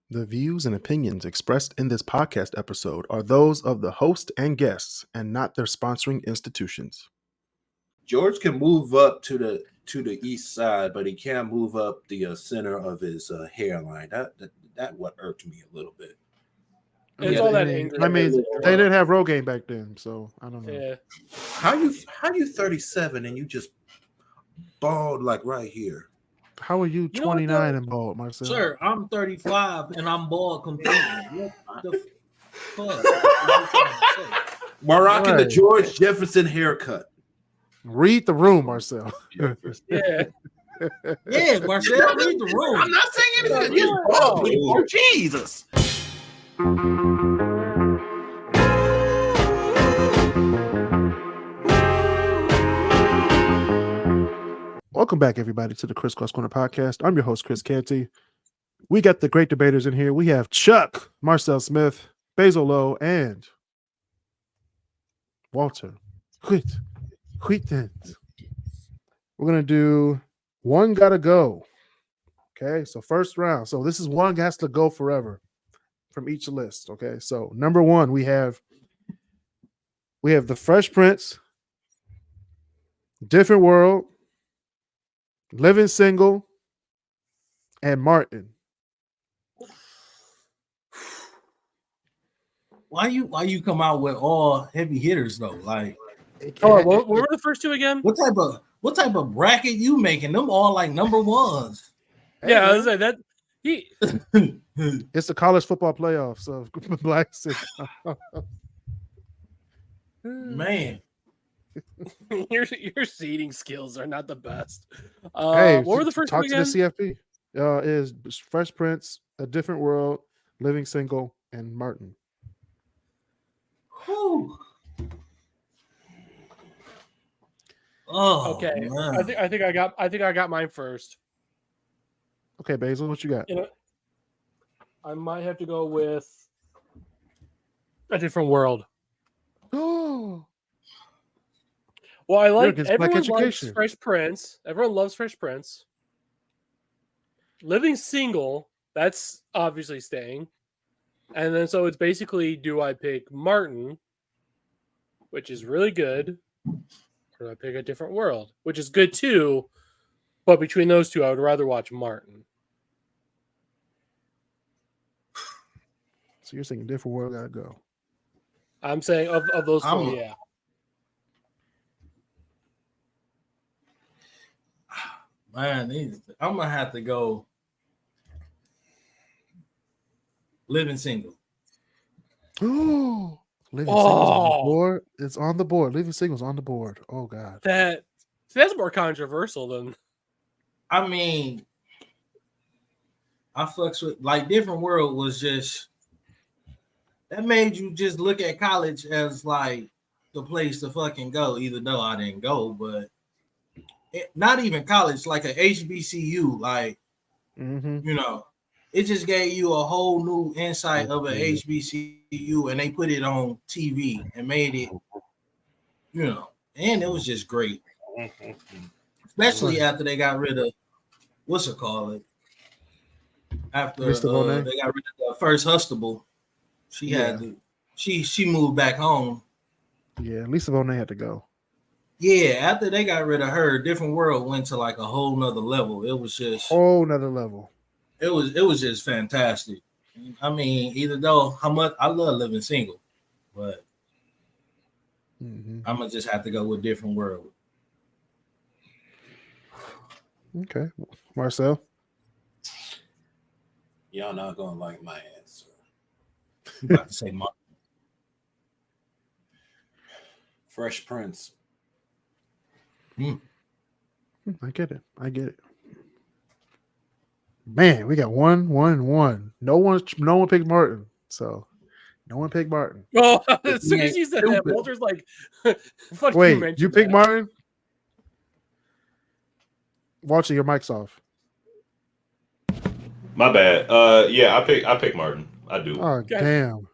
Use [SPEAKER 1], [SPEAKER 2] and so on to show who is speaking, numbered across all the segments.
[SPEAKER 1] The views and opinions expressed in this podcast episode are those of the host and guests and not their sponsoring institutions.
[SPEAKER 2] George can move up to the east side, but he can't move up the center of his hairline. That what irked me a little bit.
[SPEAKER 3] It's all that anger.
[SPEAKER 1] I mean, they didn't have Rogaine back then, so I don't know.
[SPEAKER 3] Yeah.
[SPEAKER 2] How you 37 and you just bald like right here?
[SPEAKER 1] How are you 29 and bald, Marcel?
[SPEAKER 4] Sir, I'm 35 and I'm bald completely. What the fuck?
[SPEAKER 2] We're rocking the George Jefferson haircut.
[SPEAKER 1] Read the room, Marcel.
[SPEAKER 3] Yeah.
[SPEAKER 4] Yeah, Marcel, read the room.
[SPEAKER 2] I'm not saying anything. He's bald. Oh, Jesus.
[SPEAKER 1] Welcome back, everybody, to the KrisCross Corner podcast. I'm your host, Kris Canty. We got the Great Debaterz in here. We have Chuck, Marcel Smith, Basil Lowe, and Walter. We're going to do One Gotta Go. Okay, so first round. So this is one has to go forever from each list. Okay, so number one, we have The Fresh Prince, Different World, Living Single, and Martin.
[SPEAKER 4] Why you come out with all heavy hitters though? Like,
[SPEAKER 3] What were the first two again?
[SPEAKER 4] what type of bracket you making? Them all like number ones.
[SPEAKER 3] Yeah, I was like that.
[SPEAKER 1] It's the college football playoffs of Black City.
[SPEAKER 4] Man.
[SPEAKER 3] Your seating skills are not the best.
[SPEAKER 1] Hey,
[SPEAKER 3] what were the first two again?
[SPEAKER 1] Talk to the CFP. Is Fresh Prince, A Different World, Living Single, and Martin.
[SPEAKER 4] Whew. Oh,
[SPEAKER 3] Okay,
[SPEAKER 4] man.
[SPEAKER 3] I think I got mine first.
[SPEAKER 1] Okay, Basil, what you got?
[SPEAKER 3] You know, I might have to go with A Different World.
[SPEAKER 1] Oh,
[SPEAKER 3] Well, I like
[SPEAKER 1] against Black
[SPEAKER 3] everyone loves
[SPEAKER 1] education.
[SPEAKER 3] Fresh Prince. Everyone loves Fresh Prince. Living Single, that's obviously staying. And then so it's basically, do I pick Martin, which is really good, or do I pick A Different World, which is good too, but between those two, I would rather watch Martin.
[SPEAKER 1] So you're saying Different World gotta go.
[SPEAKER 3] I'm saying of those four, yeah.
[SPEAKER 4] Man, I'm gonna have to go Living Single.
[SPEAKER 1] Oh, Living Single's on the board. It's on the board. Living Single's on the board. Oh God.
[SPEAKER 3] That's more controversial than.
[SPEAKER 4] I mean, I fucks with like Different World was just that made you just look at college as like the place to fucking go, even though I didn't go, but not even college, like a HBCU, like you know, it just gave you a whole new insight of an HBCU, and they put it on TV and made it, you know, and it was just great, especially after they got rid of what's it called? After they got rid of the first Hustable, she had to, she moved back home.
[SPEAKER 1] Yeah, Lisa Bonet had to go.
[SPEAKER 4] Yeah, after they got rid of her, Different World went to like a whole nother level. It was just
[SPEAKER 1] whole nother level.
[SPEAKER 4] It was just fantastic. I mean, even though how much I love Living Single, but I'm gonna just have to go with Different World.
[SPEAKER 1] Okay, Marcel.
[SPEAKER 2] Y'all not gonna like my answer.
[SPEAKER 4] I'm about to say Martin.
[SPEAKER 2] Fresh Prince.
[SPEAKER 1] I get it. Man, we got one. No one picked Martin. So no one picked Martin.
[SPEAKER 3] Oh, as soon as you said that, Walter's like,
[SPEAKER 1] wait, you picked Martin? Walter, your mic's off.
[SPEAKER 5] My bad. Yeah, I pick Martin. I do.
[SPEAKER 1] Oh, damn.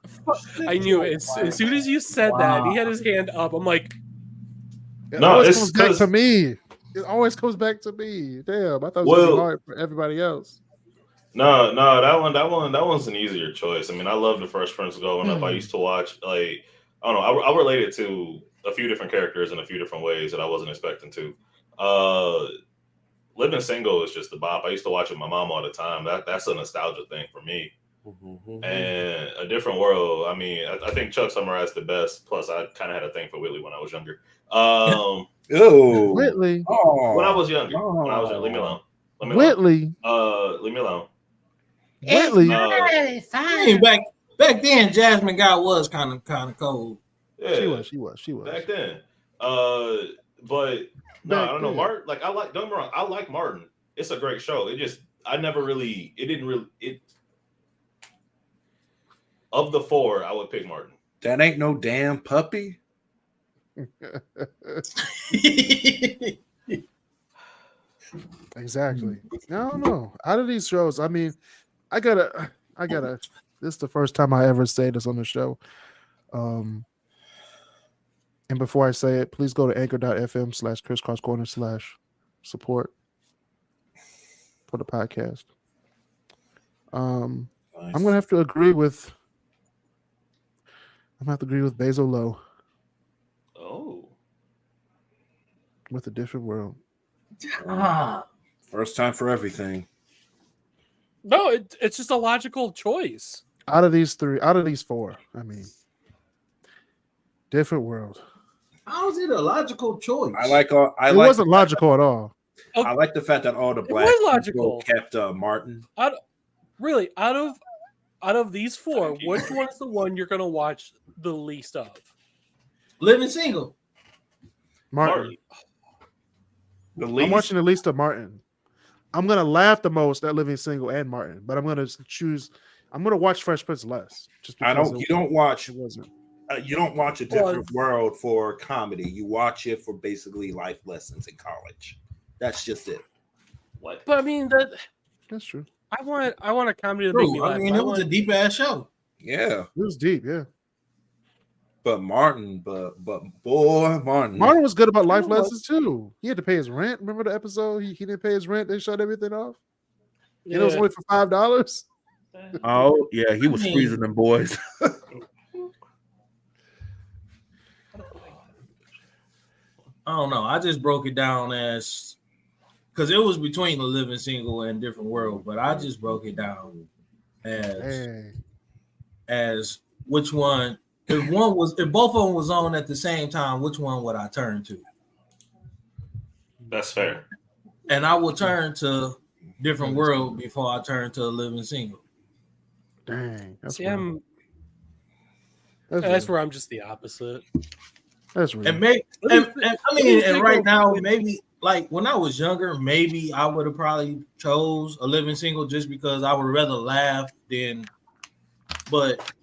[SPEAKER 3] I knew it. As soon as you said that, he had his hand up. I'm like,
[SPEAKER 1] it always comes back to me. It always comes back to me. Damn, I thought it was gonna be hard for everybody else.
[SPEAKER 5] No, that one's an easier choice. I mean, I love the Fresh Prince growing up. I used to watch I don't know. I related to a few different characters in a few different ways that I wasn't expecting to. Living Single is just the bop. I used to watch it with my mom all the time. That's a nostalgia thing for me. And A Different World. I mean, I think Chuck summarized it best. Plus, I kind of had a thing for Whitley when I was younger.
[SPEAKER 1] Whitley.
[SPEAKER 5] When I was younger. Leave me alone.
[SPEAKER 1] Whitley.
[SPEAKER 5] Leave me alone.
[SPEAKER 1] Whitley.
[SPEAKER 4] I mean, back then, Jasmine Guy was kind of cold.
[SPEAKER 5] Yeah,
[SPEAKER 1] She was.
[SPEAKER 5] back then. But no, I don't know. Martin, like don't get me wrong, I like Martin. It's a great show. Of the four, I would pick Martin.
[SPEAKER 2] That ain't no damn puppy.
[SPEAKER 1] Exactly. I don't know. Out of these shows, I mean, I gotta. This is the first time I ever say this on the show. And before I say it, please go to anchor.fm/KrisCross Corner /support for the podcast.
[SPEAKER 2] Nice.
[SPEAKER 1] I'm gonna have to agree with Basil Lowe with A Different World.
[SPEAKER 2] First time for everything.
[SPEAKER 3] No, it's just a logical choice.
[SPEAKER 1] Out of these four, I mean, Different World.
[SPEAKER 4] How is it a logical choice?
[SPEAKER 1] It wasn't logical at all.
[SPEAKER 2] I like the fact that all the black people kept Martin.
[SPEAKER 3] Really, out of these four, which one is the one you're gonna watch the least of?
[SPEAKER 4] Living Single.
[SPEAKER 1] Martin. I'm watching the least of Martin. I'm gonna laugh the most at Living Single and Martin, but I'm gonna choose. I'm gonna watch Fresh Prince less. Just because
[SPEAKER 2] You don't watch A Different World for comedy. You watch it for basically life lessons in college. That's just it.
[SPEAKER 5] What?
[SPEAKER 3] But I mean
[SPEAKER 1] that's true.
[SPEAKER 3] I want a comedy to make me laugh.
[SPEAKER 4] I mean, it was a deep ass show.
[SPEAKER 2] Yeah,
[SPEAKER 1] it was deep. Yeah,
[SPEAKER 2] but Martin
[SPEAKER 1] was good about life lessons too. He had to pay his rent. Remember the episode? He didn't pay his rent. They shut everything off. Yeah. And it was only for $5.
[SPEAKER 2] Oh yeah, he was squeezing them boys.
[SPEAKER 4] I don't know. I just broke it down as because it was between The Living Single and Different World, but I just broke it down as which one. If both of them was on at the same time, which one would I turn to?
[SPEAKER 5] That's fair.
[SPEAKER 4] And I will turn to Different World before I turn to Living Single.
[SPEAKER 1] Dang, that's
[SPEAKER 3] where I'm just the opposite.
[SPEAKER 1] That's real.
[SPEAKER 4] And right now, maybe like when I was younger, maybe I would have probably chose A Living Single just because I would rather laugh than. But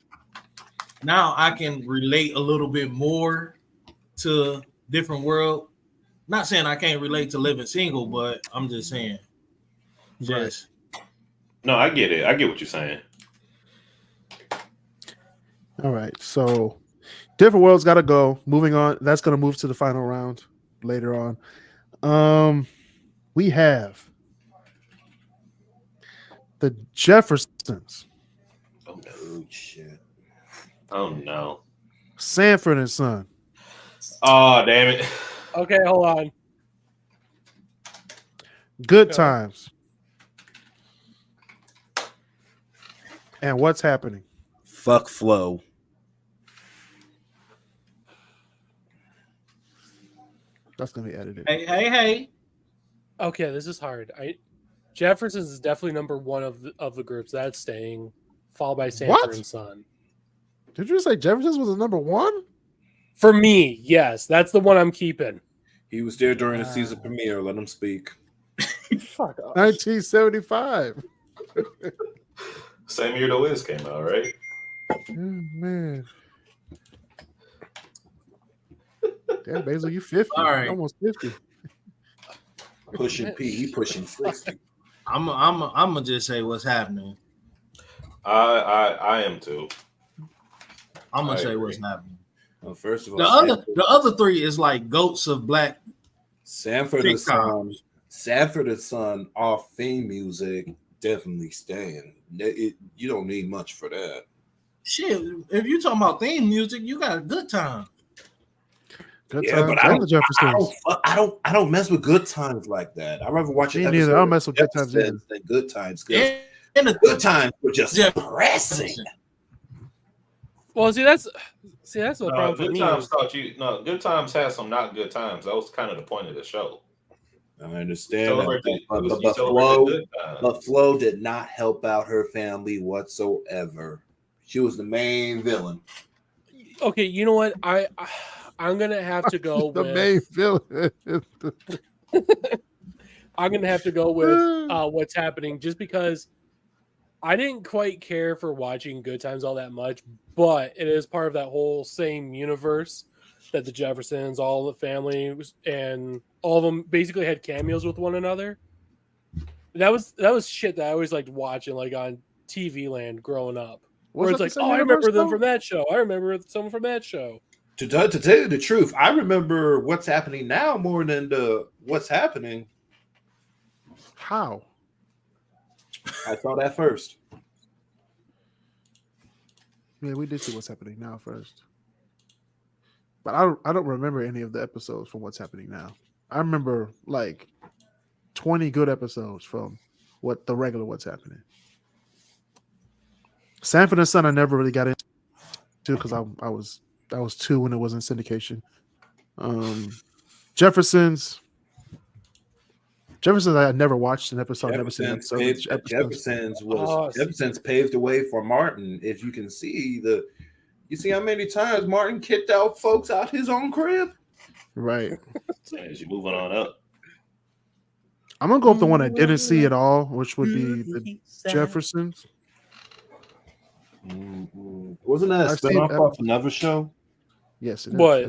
[SPEAKER 4] now I can relate a little bit more to Different World. Not saying I can't relate to Living Single, but I'm just saying. Yes.
[SPEAKER 5] No, I get it. I get what you're saying.
[SPEAKER 1] All right, so Different World's got to go. Moving on. That's going to move to the final round later on. We have the Jeffersons.
[SPEAKER 2] Oh no, shit.
[SPEAKER 5] Oh no.
[SPEAKER 1] Sanford and Son.
[SPEAKER 5] Oh, damn it.
[SPEAKER 3] Okay, hold on.
[SPEAKER 1] Good Times. And What's Happening?
[SPEAKER 2] Fuck Flo.
[SPEAKER 1] That's gonna be edited.
[SPEAKER 4] Hey.
[SPEAKER 3] Okay, this is hard. Jefferson's is definitely number one of the groups. That's staying, followed by Sanford and Son.
[SPEAKER 1] Did you say Jefferson's was the number one?
[SPEAKER 3] For me, yes. That's the one I'm keeping.
[SPEAKER 2] He was there during the season premiere. Let him speak.
[SPEAKER 3] Fuck off.
[SPEAKER 1] 1975.
[SPEAKER 5] Same year The Wiz came out, right?
[SPEAKER 1] Oh, man. Damn, Basil, you 50.
[SPEAKER 4] All right.
[SPEAKER 1] Almost 50.
[SPEAKER 2] Pushing P, he pushing 60.
[SPEAKER 4] I'm gonna just say What's Happening.
[SPEAKER 5] I am too.
[SPEAKER 4] I'm gonna say What's Happening.
[SPEAKER 2] Well, first of all,
[SPEAKER 4] the other three is like goats of black.
[SPEAKER 2] Sanford and Son off theme music definitely staying. You don't need much for that.
[SPEAKER 4] Shit, if you talking about theme music, you got a good time.
[SPEAKER 1] Good
[SPEAKER 2] Yeah,
[SPEAKER 1] times
[SPEAKER 2] but I
[SPEAKER 1] and the Jeffersons.
[SPEAKER 2] don't mess with good times like that. I'd rather watch
[SPEAKER 1] Me
[SPEAKER 2] an
[SPEAKER 1] neither.
[SPEAKER 2] episode
[SPEAKER 1] I don't
[SPEAKER 2] of
[SPEAKER 1] mess with good times either.
[SPEAKER 2] Jeffersons than good times. Because
[SPEAKER 4] And the
[SPEAKER 2] good times were just
[SPEAKER 4] Jefferson.
[SPEAKER 2] pressing.
[SPEAKER 3] Well, see, that's the problem for
[SPEAKER 5] Good
[SPEAKER 3] me.
[SPEAKER 5] Times taught you. No, Good Times has some not good times. That was kind of the point of the show.
[SPEAKER 2] I understand
[SPEAKER 5] Celebrate
[SPEAKER 2] that,
[SPEAKER 5] the- you
[SPEAKER 2] but
[SPEAKER 5] celebrate the good times.
[SPEAKER 2] Flo did not help out her family whatsoever. She was the main villain.
[SPEAKER 3] Okay, you know what? I'm gonna have to go
[SPEAKER 1] The
[SPEAKER 3] with
[SPEAKER 1] main villain.
[SPEAKER 3] I'm gonna have to go with What's Happening, just because I didn't quite care for watching Good Times all that much, but it is part of that whole same universe that the Jeffersons, all the family, and all of them basically had cameos with one another. That was shit that I always liked watching, like on TV Land growing up. Where it's like, oh, I remember them from that show. I remember someone from that show.
[SPEAKER 2] To tell you the truth, I remember What's Happening Now more than the What's Happening.
[SPEAKER 1] How?
[SPEAKER 2] I saw that first.
[SPEAKER 1] Yeah, we did see What's Happening Now first. But I don't remember any of the episodes from What's Happening Now. I remember like 20 good episodes from the regular What's Happening. Sanford and Son I never really got into because I was 2 when it was in syndication. Jeffersons I had never watched an episode.
[SPEAKER 2] Jeffersons paved the way for Martin. If you can see you see how many times Martin kicked out folks out his own crib?
[SPEAKER 1] Right.
[SPEAKER 5] As you're moving on up.
[SPEAKER 1] I'm gonna go with the one I didn't see at all, which would be the Jeffersons.
[SPEAKER 2] Mm-hmm. Wasn't that a spinoff off another show?
[SPEAKER 1] Yes, it was.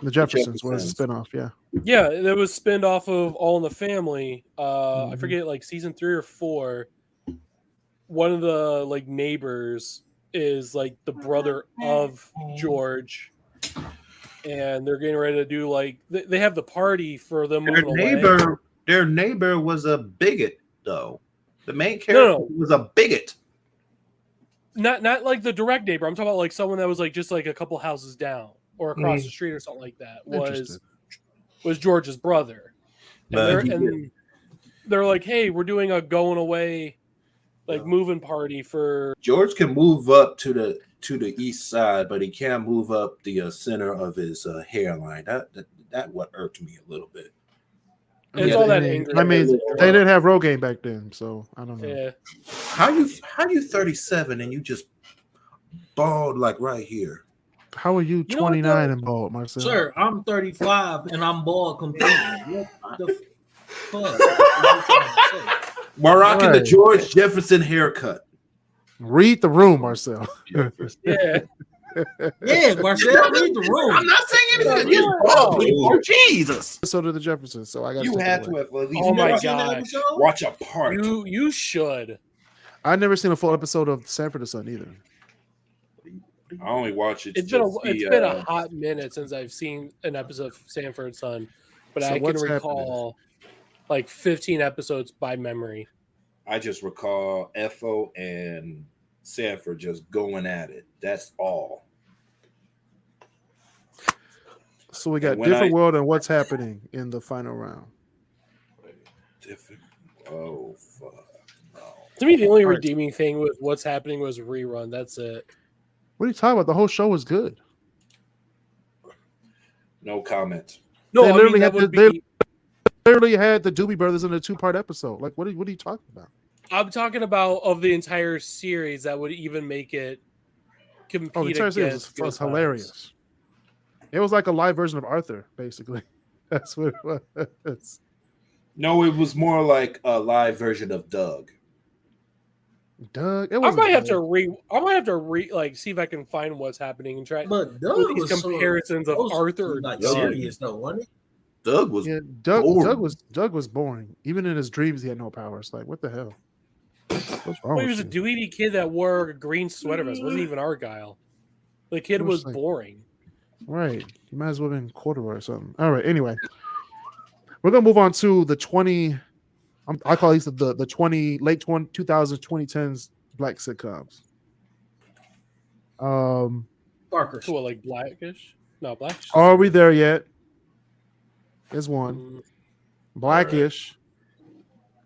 [SPEAKER 1] The Jeffersons was a spinoff, yeah.
[SPEAKER 3] Yeah, there was spinned off of All in the Family. I forget, like season 3 or 4. One of the like neighbors is like the brother of George, and they're getting ready to do like they have the party for them moving away.
[SPEAKER 2] Their neighbor was a bigot, though. The main character was a bigot.
[SPEAKER 3] Not like the direct neighbor. I'm talking about like someone that was like just like a couple houses down or across the street or something like that. Was George's brother. And they're like, hey, we're doing a going away like moving party for
[SPEAKER 2] George can move up to the east side, but he can't move up the center of his hairline. That what irked me a little bit.
[SPEAKER 3] It's all that anger.
[SPEAKER 1] I mean, they didn't have Rogaine back then, so I don't know.
[SPEAKER 3] Yeah.
[SPEAKER 2] How you 37 and you just bald like right here?
[SPEAKER 1] How are you 29 and bald, Marcel?
[SPEAKER 4] Sir, I'm 35 and I'm bald completely. What the fuck? Are you trying to say?
[SPEAKER 2] We're rocking the George Jefferson haircut.
[SPEAKER 1] Read the room, Marcel.
[SPEAKER 3] Yeah.
[SPEAKER 4] Yeah, Marcel, read the room.
[SPEAKER 2] I'm not saying anything. Jesus.
[SPEAKER 1] So did the Jeffersons. So I got.
[SPEAKER 2] You had to have at least.
[SPEAKER 3] Oh my god!
[SPEAKER 2] Watch a part.
[SPEAKER 3] You should.
[SPEAKER 1] I never seen a full episode of Sanford and Son either.
[SPEAKER 2] I only watch it.
[SPEAKER 3] It's been a hot minute since I've seen an episode of Sanford and Son, but I can recall like 15 episodes by memory.
[SPEAKER 2] I just recall Efo and Sanford just going at it. That's all.
[SPEAKER 1] So we got Different World and What's Happening in the final round.
[SPEAKER 2] Different. Oh fuck! No.
[SPEAKER 3] To me, the only redeeming thing with What's Happening was rerun. That's it.
[SPEAKER 1] What are you talking about? The whole show was good.
[SPEAKER 2] No comment.
[SPEAKER 3] No,
[SPEAKER 1] they literally
[SPEAKER 3] had
[SPEAKER 1] the Doobie Brothers in a 2-part episode. Like, what are you talking about?
[SPEAKER 3] I'm talking about of the entire series that would even make it compete.
[SPEAKER 1] Oh, the entire series was hilarious. It was like a live version of Arthur, basically. That's what it was.
[SPEAKER 2] No, it was more like a live version of Doug.
[SPEAKER 1] Doug,
[SPEAKER 3] I might have to like see if I can find What's Happening and try.
[SPEAKER 4] But Doug was
[SPEAKER 3] comparisons of Arthur
[SPEAKER 4] like serious though, wasn't it?
[SPEAKER 2] Doug was
[SPEAKER 1] Doug was boring. Even in his dreams, he had no powers. Like, what the hell? What's wrong?
[SPEAKER 3] He was a dweeby kid that wore a green sweater vest. Wasn't even Argyle. The kid was boring.
[SPEAKER 1] Right. You might as well have been corduroy or something. All right. Anyway, we're gonna move on to the 20 I call these the late 2000s, 2010s black sitcoms.
[SPEAKER 4] Parker.
[SPEAKER 3] So what, like Blackish? No, Blackish.
[SPEAKER 1] Are we there yet? There's one.
[SPEAKER 3] Mm,
[SPEAKER 1] Blackish.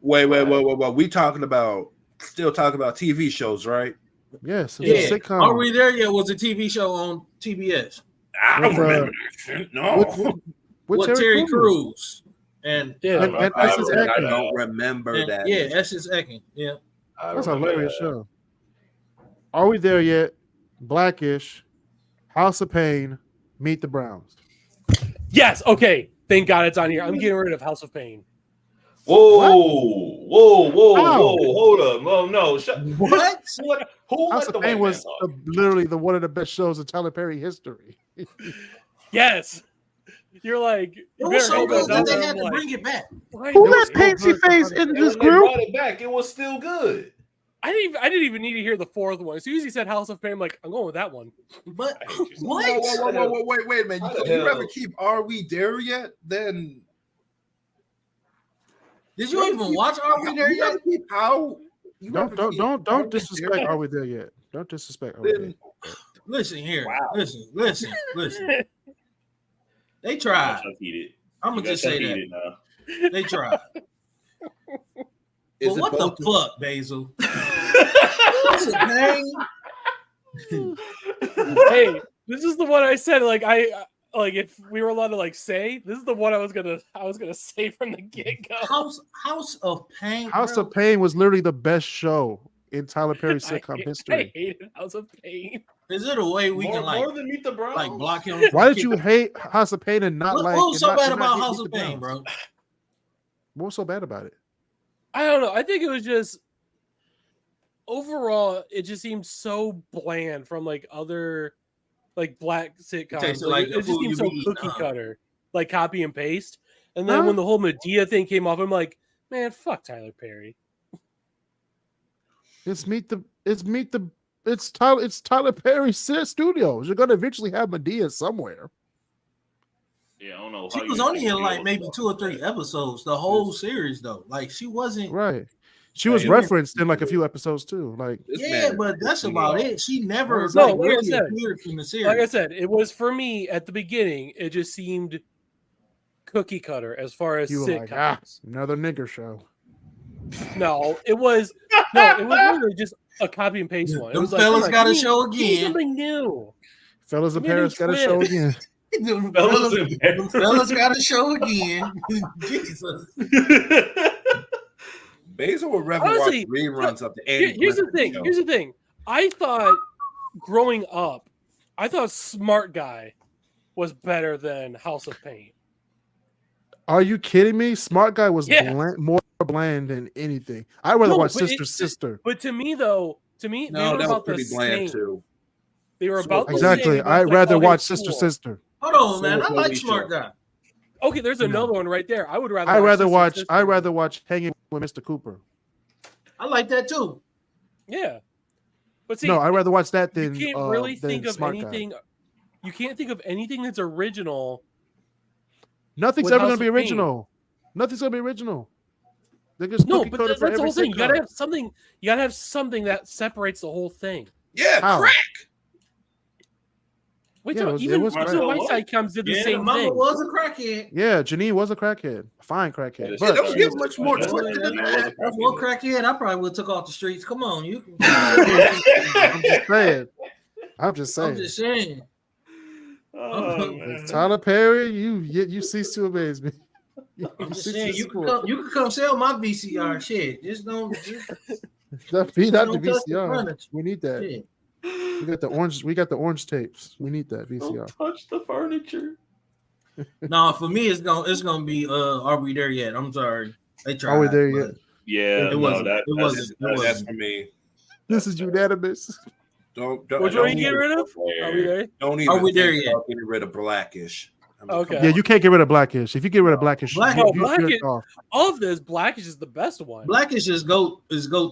[SPEAKER 2] Wait. We still talking about TV shows, right?
[SPEAKER 1] Yes, it's
[SPEAKER 4] Yeah.
[SPEAKER 1] a sitcom.
[SPEAKER 4] Are We There Yet was a TV show on TBS.
[SPEAKER 2] I don't
[SPEAKER 1] With,
[SPEAKER 2] remember that shit. No.
[SPEAKER 1] with
[SPEAKER 4] Terry Crews. And
[SPEAKER 3] Yeah.
[SPEAKER 1] And Essence
[SPEAKER 2] I
[SPEAKER 1] Ecken.
[SPEAKER 2] don't remember that.
[SPEAKER 4] yeah, Essence Ecken. Yeah.
[SPEAKER 1] That's a hilarious show. Are we there yet? Blackish, House of Pain, Meet the Browns.
[SPEAKER 3] Yes. Okay. Thank God it's on here. I'm getting rid of House of Pain.
[SPEAKER 5] Whoa.
[SPEAKER 1] Ow.
[SPEAKER 5] Hold up. Oh, no.
[SPEAKER 4] What?
[SPEAKER 5] Who
[SPEAKER 1] House
[SPEAKER 5] let the
[SPEAKER 1] of Pain
[SPEAKER 5] white
[SPEAKER 1] was
[SPEAKER 5] man talk?
[SPEAKER 1] literally one of the best shows in Tyler Perry history.
[SPEAKER 3] Yes. You're like,
[SPEAKER 4] It
[SPEAKER 3] you
[SPEAKER 4] was
[SPEAKER 3] better
[SPEAKER 4] so
[SPEAKER 3] go
[SPEAKER 4] good
[SPEAKER 3] down
[SPEAKER 4] that they
[SPEAKER 3] there.
[SPEAKER 4] had
[SPEAKER 3] I'm
[SPEAKER 4] to
[SPEAKER 3] like,
[SPEAKER 4] bring it back.
[SPEAKER 3] why
[SPEAKER 1] Who
[SPEAKER 3] is
[SPEAKER 1] let
[SPEAKER 3] it-
[SPEAKER 1] Pansy Face in
[SPEAKER 5] And
[SPEAKER 1] this
[SPEAKER 5] when they
[SPEAKER 1] group?
[SPEAKER 5] brought it back, it was still good.
[SPEAKER 3] I didn't even need to hear the fourth one. As soon as he said House of Pain, I'm like, I'm going with that one.
[SPEAKER 4] But
[SPEAKER 5] I hate you so
[SPEAKER 4] what?
[SPEAKER 2] Whoa, wait a minute.
[SPEAKER 5] How the
[SPEAKER 2] You rather
[SPEAKER 5] hell?
[SPEAKER 2] keep Are We There Yet than
[SPEAKER 4] Did you even watch Are We There
[SPEAKER 2] you
[SPEAKER 4] Yet?
[SPEAKER 2] rather keep how you rather keep Are
[SPEAKER 1] Don't
[SPEAKER 2] We
[SPEAKER 1] disrespect.
[SPEAKER 2] There
[SPEAKER 1] Are we there yet? Don't disrespect. Are we there?
[SPEAKER 2] Then
[SPEAKER 4] Listen here.
[SPEAKER 5] Wow.
[SPEAKER 4] Listen. They
[SPEAKER 5] You
[SPEAKER 4] tried.
[SPEAKER 5] got heated.
[SPEAKER 4] I'm gonna just say that.
[SPEAKER 5] Now.
[SPEAKER 4] They tried.
[SPEAKER 2] is
[SPEAKER 4] But
[SPEAKER 2] it
[SPEAKER 4] what
[SPEAKER 2] both
[SPEAKER 4] the fuck, Basil? What's the name?
[SPEAKER 3] Hey, this is the one I said. Like if we were allowed to like say, this is the one I was gonna say from the get go.
[SPEAKER 4] House of Pain.
[SPEAKER 1] House
[SPEAKER 4] bro.
[SPEAKER 1] of Pain was literally the best show in Tyler Perry
[SPEAKER 3] I
[SPEAKER 1] sitcom
[SPEAKER 3] hate-
[SPEAKER 1] history.
[SPEAKER 3] I hated House of Pain.
[SPEAKER 4] Is it a way we
[SPEAKER 5] more,
[SPEAKER 4] can
[SPEAKER 5] more than Meet the Browns.
[SPEAKER 4] like block him?
[SPEAKER 1] Why did you hate House of Pain and not
[SPEAKER 4] What,
[SPEAKER 1] like?
[SPEAKER 4] what was
[SPEAKER 1] and
[SPEAKER 4] so
[SPEAKER 1] not-
[SPEAKER 4] bad
[SPEAKER 1] and not
[SPEAKER 4] about
[SPEAKER 1] hate
[SPEAKER 4] House
[SPEAKER 1] Meet
[SPEAKER 4] of
[SPEAKER 1] the
[SPEAKER 4] Pain,
[SPEAKER 1] Browns?
[SPEAKER 4] bro?
[SPEAKER 1] What was so bad about it?
[SPEAKER 3] I don't know. I think it was just overall, it just seemed so bland from like other like black sitcoms.
[SPEAKER 4] tasted
[SPEAKER 3] Like,
[SPEAKER 4] like the
[SPEAKER 3] it just
[SPEAKER 4] food
[SPEAKER 3] seemed
[SPEAKER 4] you
[SPEAKER 3] so
[SPEAKER 4] be eating,
[SPEAKER 3] cookie
[SPEAKER 4] huh?
[SPEAKER 3] cutter, like copy and paste. And then
[SPEAKER 1] Huh?
[SPEAKER 3] when the whole Medea thing came off, I'm like, man, fuck Tyler Perry.
[SPEAKER 1] It's Tyler Perry Studios. You're gonna eventually have Medea somewhere.
[SPEAKER 5] Yeah, I don't know.
[SPEAKER 4] She
[SPEAKER 5] how
[SPEAKER 4] was
[SPEAKER 5] you
[SPEAKER 4] only
[SPEAKER 5] think
[SPEAKER 4] in
[SPEAKER 5] she
[SPEAKER 4] like
[SPEAKER 5] was
[SPEAKER 4] maybe
[SPEAKER 5] about
[SPEAKER 4] 2 or 3
[SPEAKER 5] that.
[SPEAKER 4] episodes, the whole series though. Like she wasn't.
[SPEAKER 1] Right. She
[SPEAKER 5] Yeah,
[SPEAKER 1] was
[SPEAKER 5] you were-
[SPEAKER 1] referenced in like a few episodes too. Like
[SPEAKER 2] This
[SPEAKER 4] Yeah,
[SPEAKER 2] man
[SPEAKER 4] but that's
[SPEAKER 2] is
[SPEAKER 4] about it. She never
[SPEAKER 3] No,
[SPEAKER 4] like
[SPEAKER 3] like I
[SPEAKER 4] really
[SPEAKER 3] said-
[SPEAKER 4] appeared in the series.
[SPEAKER 3] Like I said, it was for me at the beginning. It just seemed cookie cutter as far as
[SPEAKER 1] you were like,
[SPEAKER 3] sitcoms.
[SPEAKER 1] another nigger show.
[SPEAKER 3] No, it was literally just a copy and paste one. It
[SPEAKER 4] Them
[SPEAKER 3] was like,
[SPEAKER 4] fellas
[SPEAKER 3] come on,
[SPEAKER 4] got a
[SPEAKER 3] give me-
[SPEAKER 4] show
[SPEAKER 3] give me
[SPEAKER 4] again.
[SPEAKER 3] something new.
[SPEAKER 1] Fellas in
[SPEAKER 3] Give me a new
[SPEAKER 1] Paris got a show
[SPEAKER 3] twist.
[SPEAKER 1] again.
[SPEAKER 4] Them
[SPEAKER 5] Fellas
[SPEAKER 4] fellas,
[SPEAKER 5] in Paris.
[SPEAKER 4] them fellas got a show again. Jesus.
[SPEAKER 2] Basil would rather
[SPEAKER 3] Honestly,
[SPEAKER 2] watch reruns of the
[SPEAKER 3] Here-
[SPEAKER 2] Andy
[SPEAKER 3] here's the
[SPEAKER 2] Griffith
[SPEAKER 3] thing.
[SPEAKER 2] Show.
[SPEAKER 3] Here's the thing. I thought growing up, I thought Smart Guy was better than House of Pain.
[SPEAKER 1] Are you kidding me? Smart Guy was
[SPEAKER 3] Yeah.
[SPEAKER 1] more bland than anything. I'd rather
[SPEAKER 3] No,
[SPEAKER 1] watch
[SPEAKER 3] but
[SPEAKER 1] Sister.
[SPEAKER 3] But to me, though, they
[SPEAKER 2] No,
[SPEAKER 3] were
[SPEAKER 2] that was
[SPEAKER 3] about the
[SPEAKER 2] pretty bland
[SPEAKER 3] same.
[SPEAKER 2] too.
[SPEAKER 3] They were
[SPEAKER 2] So-
[SPEAKER 3] about the
[SPEAKER 1] Exactly.
[SPEAKER 3] same. but
[SPEAKER 1] I'd
[SPEAKER 3] like,
[SPEAKER 1] rather
[SPEAKER 3] all
[SPEAKER 1] watch
[SPEAKER 3] his school.
[SPEAKER 1] Sister.
[SPEAKER 4] Hold on,
[SPEAKER 2] So
[SPEAKER 4] man. I
[SPEAKER 2] what
[SPEAKER 4] like
[SPEAKER 2] we
[SPEAKER 4] Smart
[SPEAKER 2] show.
[SPEAKER 4] Guy.
[SPEAKER 3] Okay, there's another one right there. I would rather.
[SPEAKER 1] I'd rather
[SPEAKER 3] Sister.
[SPEAKER 1] watch Hanging with Mr. Cooper.
[SPEAKER 4] I like that too.
[SPEAKER 3] Yeah, but see,
[SPEAKER 1] No, I'd rather watch that
[SPEAKER 3] you
[SPEAKER 1] than
[SPEAKER 3] can't really
[SPEAKER 1] than
[SPEAKER 3] think of
[SPEAKER 1] Smart
[SPEAKER 3] anything. You can't think of anything that's original.
[SPEAKER 1] Guy. Nothing's
[SPEAKER 3] with
[SPEAKER 1] ever
[SPEAKER 3] House
[SPEAKER 1] gonna be
[SPEAKER 3] of Pain.
[SPEAKER 1] original. Nothing's gonna be original. They're just
[SPEAKER 3] No,
[SPEAKER 1] cookie
[SPEAKER 3] but
[SPEAKER 1] cutter
[SPEAKER 3] that's
[SPEAKER 1] for
[SPEAKER 3] the
[SPEAKER 1] every
[SPEAKER 3] whole thing. You
[SPEAKER 1] sitcom.
[SPEAKER 3] gotta have something. You gotta have something that separates the whole thing.
[SPEAKER 2] Yeah,
[SPEAKER 1] How?
[SPEAKER 2] crack.
[SPEAKER 3] Wait,
[SPEAKER 1] Yeah,
[SPEAKER 3] till
[SPEAKER 1] it was
[SPEAKER 3] even
[SPEAKER 1] crack.
[SPEAKER 3] White Side Comes did the
[SPEAKER 5] Yeah,
[SPEAKER 3] same
[SPEAKER 4] Mama
[SPEAKER 3] thing.
[SPEAKER 4] was a crackhead.
[SPEAKER 1] Yeah, Janine was a crackhead, a fine crackhead.
[SPEAKER 5] Yeah,
[SPEAKER 2] Yeah,
[SPEAKER 1] But
[SPEAKER 2] don't
[SPEAKER 1] she
[SPEAKER 2] get
[SPEAKER 1] was-
[SPEAKER 2] much more
[SPEAKER 5] Yeah,
[SPEAKER 2] twisted than
[SPEAKER 5] yeah,
[SPEAKER 2] that.
[SPEAKER 4] That's one crackhead I probably would have took off the streets. Come on, you.
[SPEAKER 1] I'm just saying. I'm just
[SPEAKER 4] I'm
[SPEAKER 1] saying.
[SPEAKER 4] just saying.
[SPEAKER 5] Oh, man.
[SPEAKER 1] It's Tyler Perry, you cease to amaze me.
[SPEAKER 4] I'm just
[SPEAKER 1] cease
[SPEAKER 4] saying
[SPEAKER 1] to
[SPEAKER 4] you can
[SPEAKER 1] support.
[SPEAKER 4] come sell my VCR shit. Just don't.
[SPEAKER 1] That feed out the
[SPEAKER 4] don't touch the
[SPEAKER 1] VCR.
[SPEAKER 4] furniture.
[SPEAKER 1] We need that.
[SPEAKER 4] Shit.
[SPEAKER 1] We got the orange tapes. We need that
[SPEAKER 5] Don't
[SPEAKER 1] VCR.
[SPEAKER 5] touch the furniture.
[SPEAKER 4] No, for me it's gonna be Are We There Yet? I'm sorry. They tried.
[SPEAKER 1] Are we there
[SPEAKER 4] but
[SPEAKER 1] yet?
[SPEAKER 5] Yeah,
[SPEAKER 4] It
[SPEAKER 5] no,
[SPEAKER 4] wasn't-
[SPEAKER 5] that,
[SPEAKER 4] it wasn't-
[SPEAKER 5] that's,
[SPEAKER 2] That's for me.
[SPEAKER 1] This is unanimous.
[SPEAKER 2] Don't
[SPEAKER 3] Which one are you getting rid of? Are we there?
[SPEAKER 2] Don't even
[SPEAKER 4] Are we there
[SPEAKER 2] think
[SPEAKER 4] yet?
[SPEAKER 2] about getting rid of Blackish. I mean,
[SPEAKER 3] Okay.
[SPEAKER 2] come
[SPEAKER 1] Yeah,
[SPEAKER 2] on.
[SPEAKER 1] you can't get rid of Blackish. If you get rid of Blackish,
[SPEAKER 4] Black-
[SPEAKER 1] you're
[SPEAKER 3] Blackish-
[SPEAKER 1] off.
[SPEAKER 3] Of this, Blackish is the best one.
[SPEAKER 4] Blackish is goat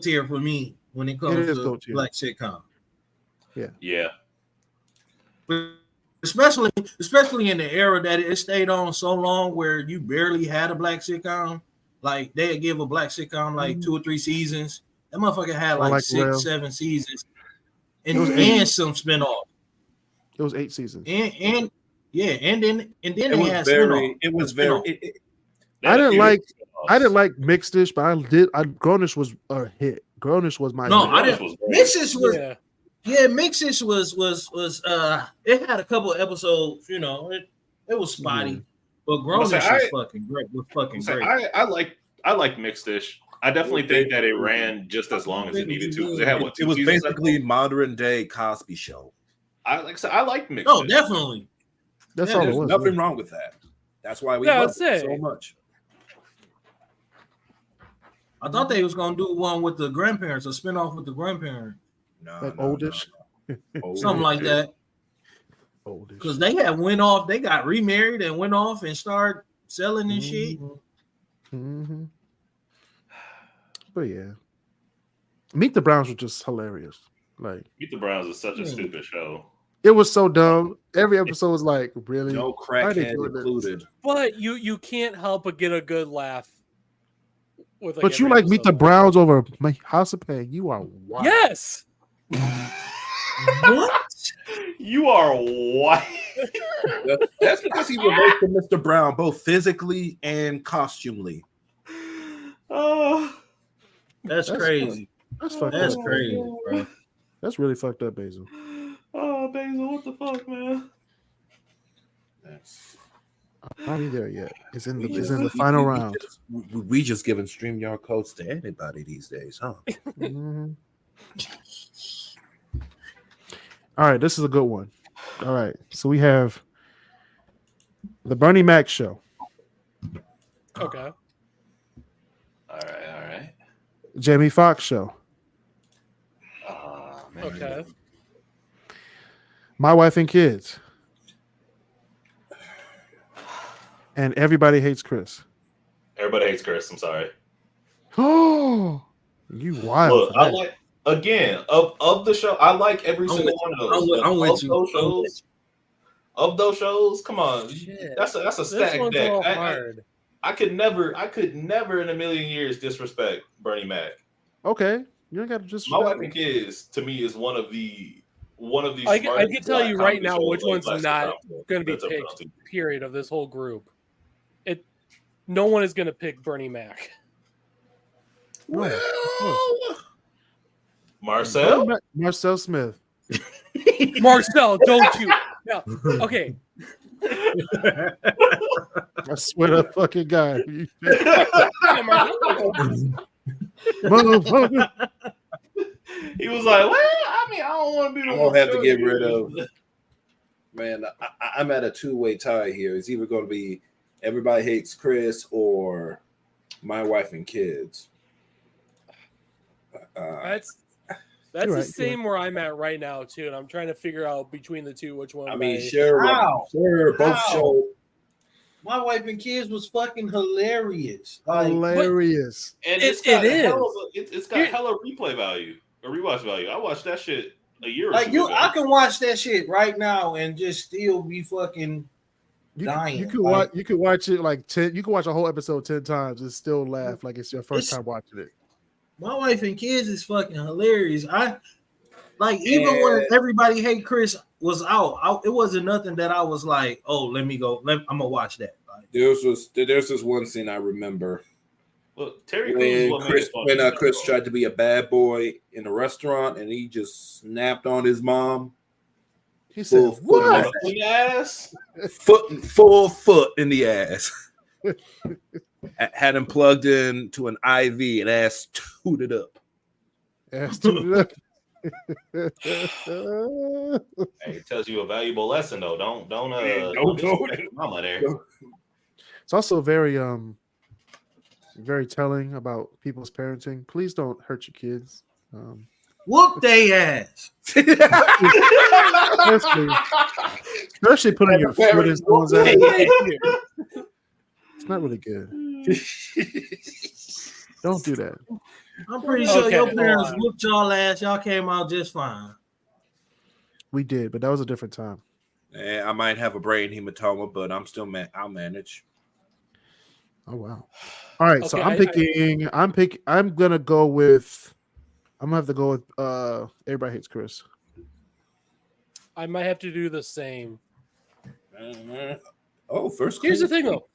[SPEAKER 4] tier for me when it comes
[SPEAKER 1] It is
[SPEAKER 4] to
[SPEAKER 1] GOAT tier.
[SPEAKER 4] black sitcom.
[SPEAKER 5] yeah.
[SPEAKER 4] But especially in the era that it stayed on so long where you barely had a black sitcom. Like they give a black sitcom like 2 or 3 seasons. That motherfucker had
[SPEAKER 1] Or
[SPEAKER 4] like
[SPEAKER 1] like
[SPEAKER 4] 6,
[SPEAKER 1] Rail.
[SPEAKER 4] 7 seasons,
[SPEAKER 1] It was
[SPEAKER 4] and
[SPEAKER 1] 8.
[SPEAKER 4] some spinoff.
[SPEAKER 1] It was 8 seasons.
[SPEAKER 4] And yeah, and then
[SPEAKER 2] It
[SPEAKER 4] they
[SPEAKER 2] was
[SPEAKER 4] had
[SPEAKER 2] very.
[SPEAKER 4] spinoff.
[SPEAKER 2] It was
[SPEAKER 4] Spinoff.
[SPEAKER 2] very.
[SPEAKER 5] They
[SPEAKER 1] I
[SPEAKER 5] had a
[SPEAKER 1] didn't
[SPEAKER 5] few
[SPEAKER 1] like
[SPEAKER 5] different
[SPEAKER 1] I didn't
[SPEAKER 5] spinoffs.
[SPEAKER 1] like Mixed-ish, but Grownish was a hit. Grownish was my
[SPEAKER 4] No,
[SPEAKER 1] hit.
[SPEAKER 4] I
[SPEAKER 5] Grownish
[SPEAKER 4] didn't.
[SPEAKER 5] was great.
[SPEAKER 4] Mixes was
[SPEAKER 3] Yeah.
[SPEAKER 4] yeah, Mixes was it had a couple of episodes, you know, it was spotty, but
[SPEAKER 5] gonna say,
[SPEAKER 4] Grownish was fucking great. Was fucking
[SPEAKER 5] So
[SPEAKER 4] great.
[SPEAKER 5] I like Mixed-ish. I definitely think that it ran just as long as it needed to because it had what
[SPEAKER 2] It
[SPEAKER 5] 2
[SPEAKER 2] was
[SPEAKER 5] seasons.
[SPEAKER 2] basically modern day Cosby Show.
[SPEAKER 5] I liked Mixed-ish.
[SPEAKER 4] No, definitely.
[SPEAKER 1] That's
[SPEAKER 4] Yeah,
[SPEAKER 1] all it
[SPEAKER 2] There's
[SPEAKER 1] was.
[SPEAKER 2] nothing wrong with that. That's why we
[SPEAKER 3] Yeah,
[SPEAKER 2] love
[SPEAKER 3] I'd
[SPEAKER 2] it
[SPEAKER 3] say.
[SPEAKER 2] so much.
[SPEAKER 4] I thought they was gonna do one with the grandparents, a spinoff with the grandparents,
[SPEAKER 2] No,
[SPEAKER 1] Like
[SPEAKER 2] no,
[SPEAKER 1] oldish.
[SPEAKER 2] no.
[SPEAKER 4] something like that.
[SPEAKER 1] Oldish.
[SPEAKER 4] Because they got remarried and went off and started selling and shit.
[SPEAKER 1] Mm-hmm. But yeah, Meet the Browns was just hilarious. Like
[SPEAKER 5] Meet the Browns is such a stupid show.
[SPEAKER 1] it was so dumb. Every episode was like, really?
[SPEAKER 2] No
[SPEAKER 1] Why they
[SPEAKER 2] crackhead
[SPEAKER 1] doing this?
[SPEAKER 2] included.
[SPEAKER 3] But you can't help but get a good laugh with
[SPEAKER 1] But you
[SPEAKER 3] every
[SPEAKER 1] like Meet the
[SPEAKER 3] episode.
[SPEAKER 1] Browns over my House of Pain. You are wild.
[SPEAKER 3] Yes.
[SPEAKER 4] What?
[SPEAKER 5] You are white.
[SPEAKER 2] That's because he relates to Mr. Brown both physically and costumely.
[SPEAKER 5] Oh,
[SPEAKER 4] That's
[SPEAKER 1] That's
[SPEAKER 4] crazy.
[SPEAKER 1] That's fucked
[SPEAKER 4] That's
[SPEAKER 1] up.
[SPEAKER 4] crazy, bro.
[SPEAKER 1] That's really fucked up, Basil.
[SPEAKER 5] oh, Basil, what the fuck, man?
[SPEAKER 2] That's,
[SPEAKER 1] Not be there yet. It's in the
[SPEAKER 2] we
[SPEAKER 1] it's
[SPEAKER 2] just-
[SPEAKER 1] in the
[SPEAKER 2] we-
[SPEAKER 1] final
[SPEAKER 2] we
[SPEAKER 1] round.
[SPEAKER 2] we just giving StreamYard codes to anybody these days, huh?
[SPEAKER 1] Mhm. All right, this is a good one. All right, so we have the Bernie Mac show,
[SPEAKER 3] Okay.
[SPEAKER 5] All right.
[SPEAKER 1] Jamie Foxx show,
[SPEAKER 5] Oh, man.
[SPEAKER 3] Okay.
[SPEAKER 1] My Wife and Kids, and Everybody Hates Chris.
[SPEAKER 5] Everybody hates Kris. I'm sorry.
[SPEAKER 1] Oh, you wild.
[SPEAKER 5] Look,
[SPEAKER 1] for
[SPEAKER 5] I
[SPEAKER 1] that.
[SPEAKER 5] like again of the show. I like every
[SPEAKER 4] I'm
[SPEAKER 5] single
[SPEAKER 4] with
[SPEAKER 5] one of
[SPEAKER 4] I'm
[SPEAKER 5] those.
[SPEAKER 4] with-
[SPEAKER 5] but
[SPEAKER 4] I'm with
[SPEAKER 5] of
[SPEAKER 4] you.
[SPEAKER 5] those
[SPEAKER 4] I'm with
[SPEAKER 5] shows, of those shows, come on,
[SPEAKER 3] Shit.
[SPEAKER 5] that's a
[SPEAKER 3] This
[SPEAKER 5] stack
[SPEAKER 3] one's a
[SPEAKER 5] deck.
[SPEAKER 3] little
[SPEAKER 5] I
[SPEAKER 3] hard.
[SPEAKER 5] could never in a million years disrespect Bernie Mac.
[SPEAKER 1] Okay, you don't got to just.
[SPEAKER 5] My Wife and Kids to me is one of these.
[SPEAKER 3] I can tell you right
[SPEAKER 5] comedy
[SPEAKER 3] now
[SPEAKER 5] shows
[SPEAKER 3] which
[SPEAKER 5] of
[SPEAKER 3] one's
[SPEAKER 5] last
[SPEAKER 3] not
[SPEAKER 5] time
[SPEAKER 3] going to be
[SPEAKER 5] that's ever
[SPEAKER 3] picked.
[SPEAKER 5] on TV.
[SPEAKER 3] Period of this whole group. No one is going to pick Bernie Mac.
[SPEAKER 1] No,
[SPEAKER 5] Marcel.
[SPEAKER 1] Marcel Smith.
[SPEAKER 3] Marcel, don't you? No. Okay.
[SPEAKER 1] I swear to fucking God. Motherfucker.
[SPEAKER 5] He was like, "Well, I mean, I don't want to be the
[SPEAKER 2] I'm
[SPEAKER 5] one
[SPEAKER 2] gonna have to get
[SPEAKER 5] show
[SPEAKER 2] rid
[SPEAKER 5] you."
[SPEAKER 2] of. Man, I'm at a two-way tie here. It's either going to be Everybody Hates Chris or My Wife and Kids.
[SPEAKER 3] That's
[SPEAKER 1] You're
[SPEAKER 3] the
[SPEAKER 1] right,
[SPEAKER 3] same where I'm at right now too, and I'm trying to figure out between the two which one.
[SPEAKER 2] I mean,
[SPEAKER 3] I-
[SPEAKER 2] sure,
[SPEAKER 4] How?
[SPEAKER 2] both
[SPEAKER 4] How?
[SPEAKER 2] show.
[SPEAKER 4] My Wife and Kids was fucking hilarious. Like,
[SPEAKER 1] Hilarious.
[SPEAKER 5] And
[SPEAKER 3] It-
[SPEAKER 5] it's got
[SPEAKER 3] it is.
[SPEAKER 5] it's got hella replay value or rewatch value. I watched that shit a year or
[SPEAKER 4] like
[SPEAKER 5] two ago.
[SPEAKER 4] I can watch that shit right now and just still be fucking dying.
[SPEAKER 1] You could
[SPEAKER 4] Like-
[SPEAKER 1] watch. You could watch it like 10. You could watch a whole episode 10 times and still laugh like it's your first
[SPEAKER 4] It's-
[SPEAKER 1] time watching it.
[SPEAKER 4] My Wife and Kids is fucking hilarious. I like even
[SPEAKER 2] Yeah.
[SPEAKER 4] when Everybody Hate Chris was out, it wasn't nothing that I was like, oh, let me go. I'm gonna watch that. Like,
[SPEAKER 2] There's this one scene I remember
[SPEAKER 5] Look, Terry Crews is
[SPEAKER 2] when
[SPEAKER 5] what made it
[SPEAKER 2] Chris
[SPEAKER 5] funny.
[SPEAKER 2] tried to be a bad boy in a restaurant and he just snapped on his mom.
[SPEAKER 1] He said,
[SPEAKER 2] Full foot
[SPEAKER 1] "What?"
[SPEAKER 5] On the ass.
[SPEAKER 2] full foot in the ass. Had him plugged in to an IV and ass tooted up.
[SPEAKER 1] Ass to it
[SPEAKER 5] Hey, it tells you a valuable lesson though. Don't
[SPEAKER 2] Don't.
[SPEAKER 5] disrespect mama there.
[SPEAKER 1] It's also very very telling about people's parenting. Please don't hurt your kids.
[SPEAKER 4] whoop they ass.
[SPEAKER 1] Especially putting your foot in someone's ass.
[SPEAKER 3] Thank you.
[SPEAKER 1] It's not really good. Don't do that.
[SPEAKER 4] I'm pretty sure
[SPEAKER 3] Okay,
[SPEAKER 4] your
[SPEAKER 3] hold
[SPEAKER 4] parents
[SPEAKER 3] on.
[SPEAKER 4] whooped y'all ass. Y'all came out just fine.
[SPEAKER 1] We did, but that was a different time.
[SPEAKER 2] I might have a brain hematoma, but I'm still I'll manage.
[SPEAKER 1] Oh wow. All right, so
[SPEAKER 3] Okay,
[SPEAKER 1] I'm gonna go with. I'm gonna have to go with. Everybody Hates Chris.
[SPEAKER 3] I might have to do the same.
[SPEAKER 2] Oh, first.
[SPEAKER 3] Here's the thing, though.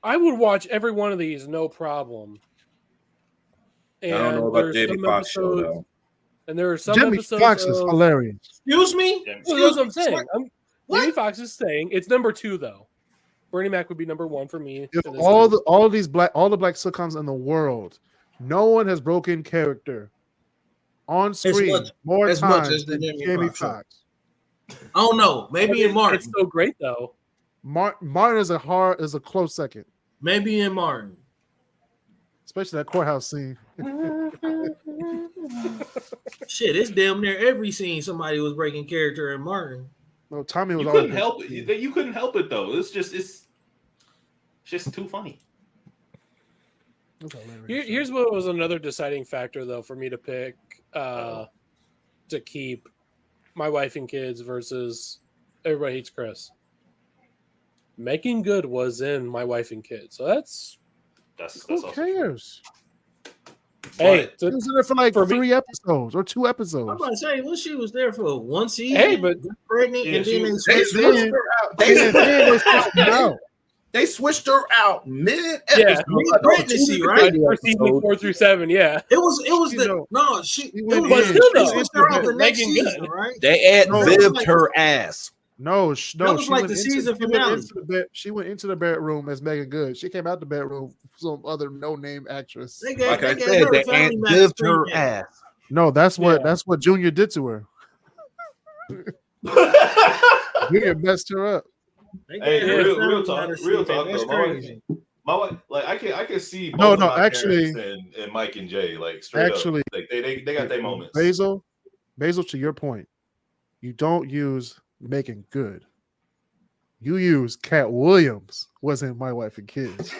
[SPEAKER 3] I would watch every one of these, no problem.
[SPEAKER 2] I don't know about Jamie Foxx show though.
[SPEAKER 3] And there are some
[SPEAKER 1] Jamie
[SPEAKER 3] episodes.
[SPEAKER 1] Foxx is hilarious.
[SPEAKER 4] Excuse me?
[SPEAKER 3] Well, that's what I'm saying.
[SPEAKER 4] What?
[SPEAKER 3] Jamie Foxx is saying it's number 2 though. Bernie Mac would be number 1 for me.
[SPEAKER 1] If all the black sitcoms in the world, no one has broken character on screen more times than Jamie Foxx.
[SPEAKER 4] Oh no, maybe in Martin.
[SPEAKER 3] It's so great though.
[SPEAKER 1] Martin is a close second.
[SPEAKER 4] Maybe in Martin.
[SPEAKER 1] Especially that courthouse scene.
[SPEAKER 4] Shit, it's damn near every scene somebody was breaking character in Martin.
[SPEAKER 1] No, Tommy was.
[SPEAKER 5] You couldn't help it. You couldn't help it though. It's just too funny.
[SPEAKER 3] Here's what was another deciding factor though for me to pick to keep My Wife and Kids versus Everybody Hates Chris. Making Good was in My Wife and Kids, so that's
[SPEAKER 1] who cares?
[SPEAKER 3] Hey,
[SPEAKER 1] she was in there for like 3 episodes or 2 episodes.
[SPEAKER 4] I'm about to say, well, she was there for 1 season.
[SPEAKER 3] Hey, but
[SPEAKER 4] pregnant, and then
[SPEAKER 2] They switched her out mid
[SPEAKER 3] Yeah,
[SPEAKER 4] pregnancy, right?
[SPEAKER 3] For season 4 through 7, yeah.
[SPEAKER 4] It was
[SPEAKER 3] Making Good,
[SPEAKER 4] right?
[SPEAKER 2] They ad-libbed her ass.
[SPEAKER 1] No,
[SPEAKER 4] that was like the season finale.
[SPEAKER 1] She went into the bedroom as Megan Good. She came out the bedroom some other no-name actress.
[SPEAKER 4] They ad-libbed her
[SPEAKER 2] ass.
[SPEAKER 1] No, that's what Junior did to her. Junior messed her up.
[SPEAKER 5] Hey, real talk. Though, my wife, like I can see.
[SPEAKER 1] No, actually,
[SPEAKER 5] and Mike and Jay, like straight up, like they got their moments.
[SPEAKER 1] Basil, to your point, you don't use Making Good. You use Cat Williams was in My Wife and Kids.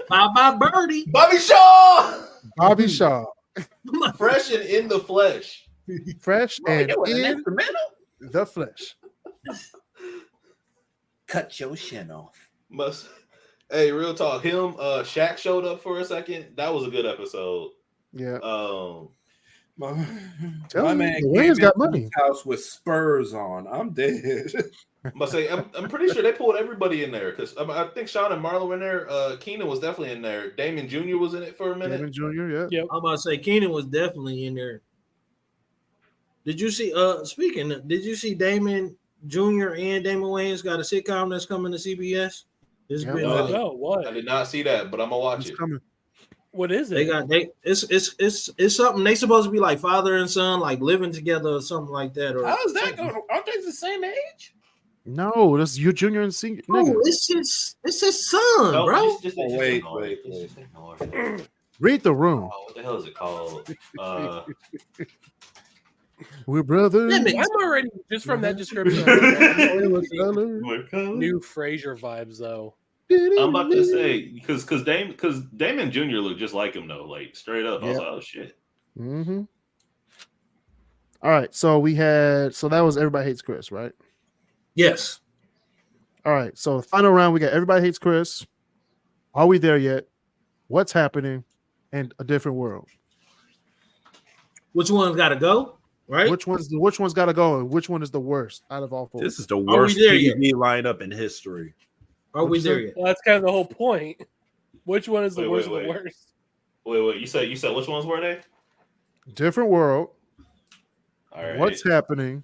[SPEAKER 4] Bye Birdie.
[SPEAKER 5] Bobby Shaw. Fresh and in the flesh.
[SPEAKER 1] Fresh and in
[SPEAKER 2] instrumental?
[SPEAKER 1] The flesh.
[SPEAKER 2] Cut your shin off.
[SPEAKER 5] Hey, real talk. Shaq showed up for a second. That was a good episode.
[SPEAKER 1] Yeah.
[SPEAKER 2] My
[SPEAKER 1] man
[SPEAKER 2] came
[SPEAKER 1] Williams got money.
[SPEAKER 2] House with Spurs on. I'm dead.
[SPEAKER 5] I'm pretty sure they pulled everybody in there because I think Sean and Marlon were in there. Keenan was definitely in there. Damon Jr. was in it for a minute.
[SPEAKER 1] Damon Jr. Yeah.
[SPEAKER 3] Yep.
[SPEAKER 4] I'm about to say Keenan was definitely in there. Did you see? Did you see Damon Jr. and Damon Wayans got a sitcom that's coming to CBS?
[SPEAKER 3] What?
[SPEAKER 5] I did not see that, but I'm gonna watch it.
[SPEAKER 1] Coming.
[SPEAKER 3] What is it?
[SPEAKER 4] It's something they supposed to be like father and son, like living together or something like that. Or
[SPEAKER 2] how's that going? Aren't they the same age?
[SPEAKER 1] No, that's you, Junior and Senior.
[SPEAKER 4] Oh, it's his son, bro.
[SPEAKER 2] Wait.
[SPEAKER 1] Read the room.
[SPEAKER 5] Oh, what the hell is it called?
[SPEAKER 1] We're brothers.
[SPEAKER 3] I'm already just from that description. New Frasier vibes, though.
[SPEAKER 5] I'm about to say because Damon Jr. looked just like him though, like straight up. I was like, oh shit.
[SPEAKER 1] Mm-hmm. All right, so that was Everybody Hates Chris, right?
[SPEAKER 4] Yes.
[SPEAKER 1] All right, so final round we got Everybody Hates Chris. Are we there yet? What's happening? And A Different World.
[SPEAKER 4] Which one's got to go? Right?
[SPEAKER 1] Which one's got to go? And which one is the worst out of all 4?
[SPEAKER 2] This is the worst TV lineup in history.
[SPEAKER 4] Are we there yet?
[SPEAKER 3] Well, that's kind of the whole point. Which one is the worst of the worst?
[SPEAKER 5] Wait. You said which ones were they?
[SPEAKER 1] Different World.
[SPEAKER 5] All right.
[SPEAKER 1] What's happening?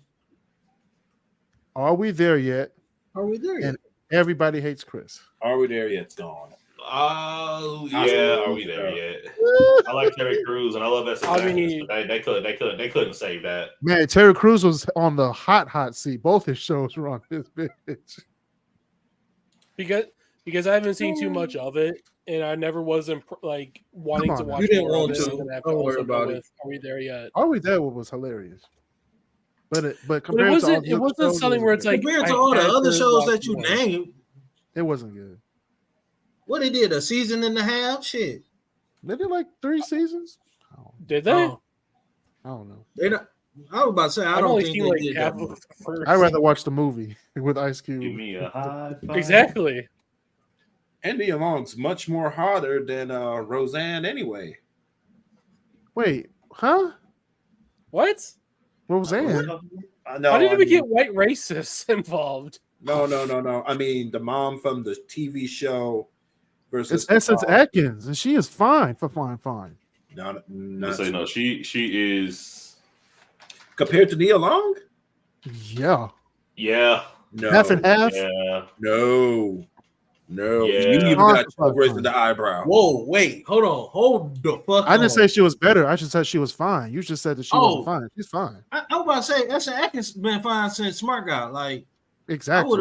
[SPEAKER 1] Are we there yet?
[SPEAKER 4] Are we there yet?
[SPEAKER 1] And Everybody Hates Chris.
[SPEAKER 2] Are we there yet? It's gone.
[SPEAKER 5] Oh yeah, are we there yet? I like Terry Crews and I love that. They couldn't save that.
[SPEAKER 1] Man, Terry Crews was on the hot seat. Both his shows were on this bitch.
[SPEAKER 3] Because I haven't seen too much of it, and I never was wanting to watch.
[SPEAKER 4] You didn't
[SPEAKER 3] more
[SPEAKER 4] want
[SPEAKER 3] of
[SPEAKER 4] to.
[SPEAKER 3] Don't
[SPEAKER 4] worry about it.
[SPEAKER 3] Are we there yet?
[SPEAKER 1] Are we there? Was hilarious. But
[SPEAKER 3] it
[SPEAKER 1] wasn't
[SPEAKER 3] something where it's like
[SPEAKER 4] compared to all the other shows that you named.
[SPEAKER 1] It wasn't good.
[SPEAKER 4] What they did, a season and a half? Shit.
[SPEAKER 1] They did like 3 seasons.
[SPEAKER 3] Did they?
[SPEAKER 1] I don't know.
[SPEAKER 4] I was about to say I don't think they did
[SPEAKER 3] half
[SPEAKER 4] that.
[SPEAKER 3] of the first.
[SPEAKER 1] I'd rather watch the movie with Ice Cube.
[SPEAKER 5] Give me a high five.
[SPEAKER 3] Exactly.
[SPEAKER 2] And Nia Long's much more hotter than Roseanne anyway.
[SPEAKER 1] Wait, huh?
[SPEAKER 3] What?
[SPEAKER 1] Roseanne?
[SPEAKER 2] No,
[SPEAKER 3] How did
[SPEAKER 2] I
[SPEAKER 3] we
[SPEAKER 2] mean,
[SPEAKER 3] get white racists involved?
[SPEAKER 2] No. I mean, the mom from the TV show versus
[SPEAKER 1] It's Essence Atkins, and she is fine. Fine.
[SPEAKER 2] Not
[SPEAKER 5] Say no. She is
[SPEAKER 2] compared to Nia Long.
[SPEAKER 1] Yeah.
[SPEAKER 5] Yeah.
[SPEAKER 2] No,
[SPEAKER 1] Half and half.
[SPEAKER 5] Yeah.
[SPEAKER 2] no.
[SPEAKER 5] Yeah.
[SPEAKER 2] You even got progress in the eyebrow.
[SPEAKER 4] Whoa, wait, hold the fuck.
[SPEAKER 1] I didn't
[SPEAKER 4] on.
[SPEAKER 1] say she was better. I just said she was fine. You just said that she wasn't fine. She's fine.
[SPEAKER 4] I was about to say Essence Atkins been fine since Smart Guy. Like
[SPEAKER 1] Exactly.
[SPEAKER 4] I would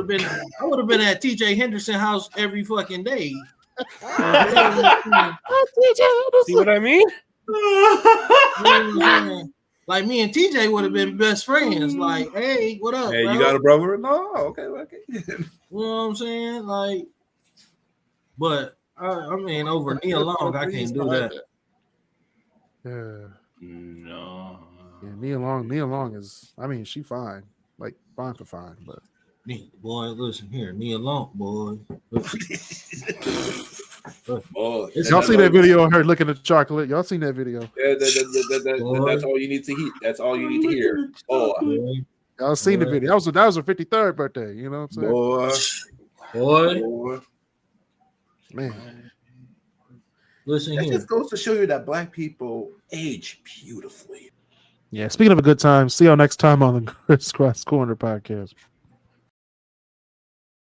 [SPEAKER 4] have been at TJ Henderson house every fucking day.
[SPEAKER 3] See what I mean?
[SPEAKER 4] Like me and TJ would have been best friends. Like, hey, what up?
[SPEAKER 2] Hey,
[SPEAKER 4] bro?
[SPEAKER 2] you got a brother-in-law? Okay.
[SPEAKER 4] You know what I'm saying? Like, but I mean, over Nia Long, I can't do that.
[SPEAKER 1] Yeah.
[SPEAKER 5] No.
[SPEAKER 1] Yeah, Nia Long is. I mean, she fine. Like fine for fine, but
[SPEAKER 4] Boy, listen here, Nia Long, boy.
[SPEAKER 2] Oh,
[SPEAKER 1] y'all seen that video of her licking the chocolate? Y'all seen that video?
[SPEAKER 2] That's all you need to hear. That's all you need to hear. Oh,
[SPEAKER 1] Y'all seen the video? That was her 53rd birthday. You know what I'm saying?
[SPEAKER 4] Boy.
[SPEAKER 1] Man.
[SPEAKER 4] Listen
[SPEAKER 2] That
[SPEAKER 4] here.
[SPEAKER 2] just goes to show you that black people age beautifully.
[SPEAKER 1] Yeah. Speaking of a good time, see y'all next time on the KrisCross Corner podcast.